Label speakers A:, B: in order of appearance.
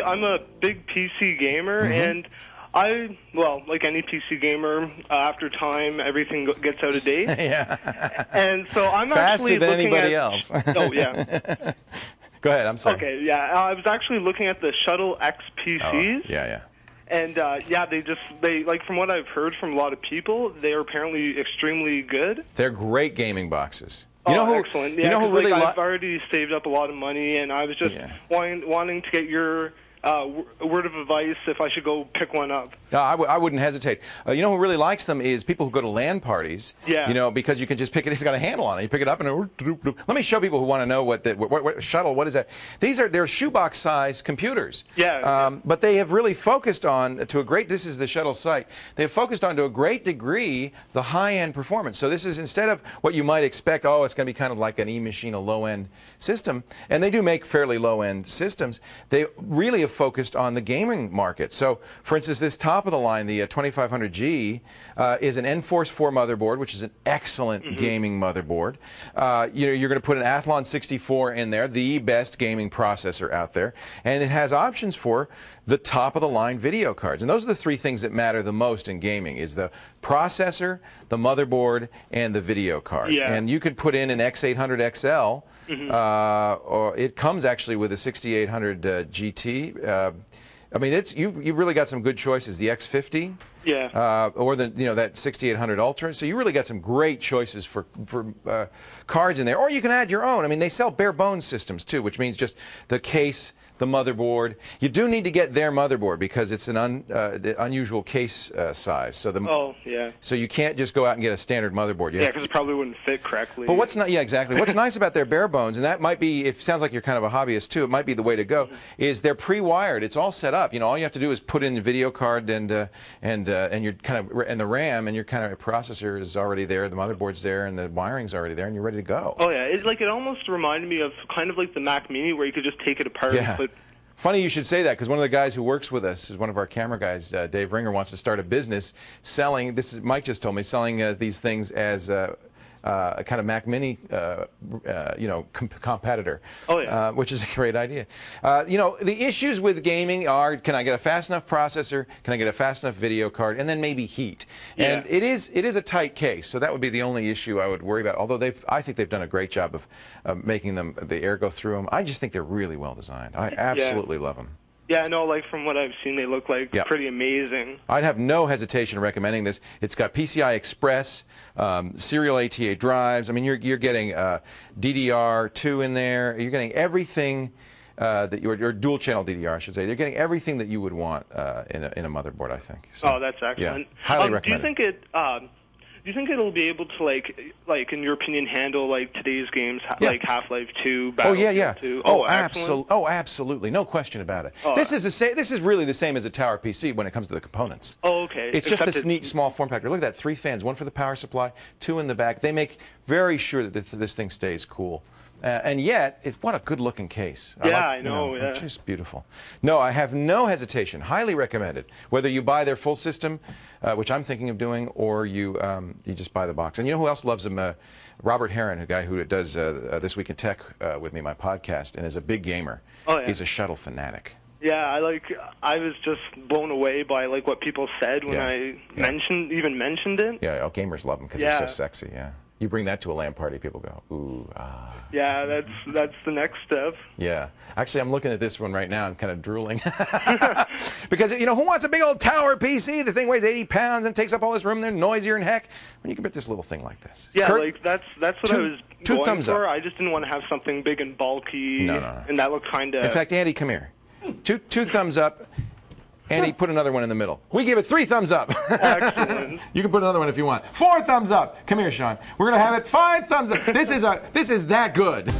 A: I'm a big PC gamer, and well, like any PC gamer, after time, everything gets out of date.
B: Yeah.
A: And so I'm
B: Faster
A: actually
B: than
A: looking
B: anybody
A: at,
B: else.
A: Oh, yeah.
B: Go ahead, I'm sorry.
A: Okay, yeah. I was actually looking at the Shuttle X PCs.
B: Oh, yeah.
A: And, yeah, like, from what I've heard from a lot of people, they are apparently extremely good.
B: They're great gaming boxes.
A: Excellent. Yeah,
B: you know who really
A: I've already saved up a lot of money, and I was just wanting to get your word of advice if I should go pick one up.
B: I wouldn't hesitate. You know who really likes them is people who go to LAN parties.
A: Yeah.
B: You know, because you can just pick it. It's got a handle on it. You pick it up and let me show people who want to know what Shuttle. What is that? They're shoebox size computers.
A: Yeah.
B: But they have really focused on This is the Shuttle site. They have focused on to a great degree the high-end performance. So this is instead of what you might expect. Oh, it's going to be kind of like an E-machine, a low-end system, and they do make fairly low-end systems. They really have focused on the gaming market. So, for instance, this top of the line, the 2500G, is an Enforce 4 motherboard, which is an excellent gaming motherboard. You're going to put an Athlon 64 in there, the best gaming processor out there, and it has options for the top of the line video cards. And those are the three things that matter the most in gaming: is the processor, the motherboard, and the video card.
A: Yeah.
B: And you could put in an X800 XL. Or it comes actually with a 6800 GT. I mean, you've really got some good choices. The X50, or that 6800 Ultra. So you really got some great choices for cards in there. Or you can add your own. I mean, they sell bare bones systems too, which means just the case, the motherboard. You do need to get their motherboard because it's an unusual case size. So so you can't just go out and get a standard motherboard.
A: Because it probably wouldn't fit correctly.
B: But what's exactly. What's nice about their bare bones, and that might be, it sounds like you're kind of a hobbyist too, it might be the way to go, is they're pre-wired. It's all set up. You know, all you have to do is put in the video card and your and the RAM, and your kind of processor is already there, the motherboard's there, and the wiring's already there, and you're ready to go.
A: Oh yeah, it almost reminded me of kind of like the Mac Mini, where you could just take it apart.
B: Yeah.
A: But
B: funny you should say that, because one of the guys who works with us is one of our camera guys, Dave Ringer, wants to start a business selling, Mike just told me, selling these things as a kind of Mac Mini, competitor.
A: Oh, yeah.
B: Which is a great idea. The issues with gaming are: can I get a fast enough processor? Can I get a fast enough video card? And then maybe heat.
A: Yeah.
B: And it is a tight case, so that would be the only issue I would worry about. Although I think they've done a great job of making the air go through them. I just think they're really well designed. I absolutely love them.
A: Yeah, I know, like from what I've seen, they look like pretty amazing.
B: I'd have no hesitation recommending this. It's got PCI Express, serial ATA drives. I mean, you're getting DDR2 in there. You're getting everything that your dual channel DDR, I should say. They're getting everything that you would want in a motherboard, I think. So,
A: oh, that's excellent.
B: Yeah, highly recommended.
A: Do you think it'll be able to, like in your opinion, handle like today's games, like Half-Life 2, Battlefield 2?
B: Absolutely, no question about it. This is really the same as a tower PC when it comes to the components.
A: Oh, okay.
B: It's just this neat small form factor. Look at that, 3 fans, 1 for the power supply, 2 in the back. They make very sure that this thing stays cool. And yet, what a good-looking case.
A: I know.
B: It's just beautiful. No, I have no hesitation. Highly recommended. Whether you buy their full system, which I'm thinking of doing, or you just buy the box. And you know who else loves them? Robert Heron, a guy who does This Week in Tech with me, my podcast, and is a big gamer.
A: Oh, yeah.
B: He's a Shuttle fanatic.
A: Yeah, I was just blown away by what people said when I mentioned it.
B: Yeah, gamers love them because they're so sexy. Yeah. You bring that to a LAN party, people go, ooh, ah.
A: Yeah, that's the next step.
B: Yeah. Actually, I'm looking at this one right now and kind of drooling. Because, who wants a big old tower PC? The thing weighs 80 pounds and takes up all this room. They're noisier than heck. When you can get this little thing like this.
A: Yeah, Kurt, that's what I was going for.
B: Up.
A: I just didn't want to have something big and bulky.
B: No.
A: And that looked kind of...
B: In fact, Andy, come here. Two thumbs up. Andy, put another one in the middle. We give it 3 thumbs up.
A: Excellent.
B: You can put another one if you want. 4 thumbs up. Come here, Sean. We're going to have it 5 thumbs up. This is that good.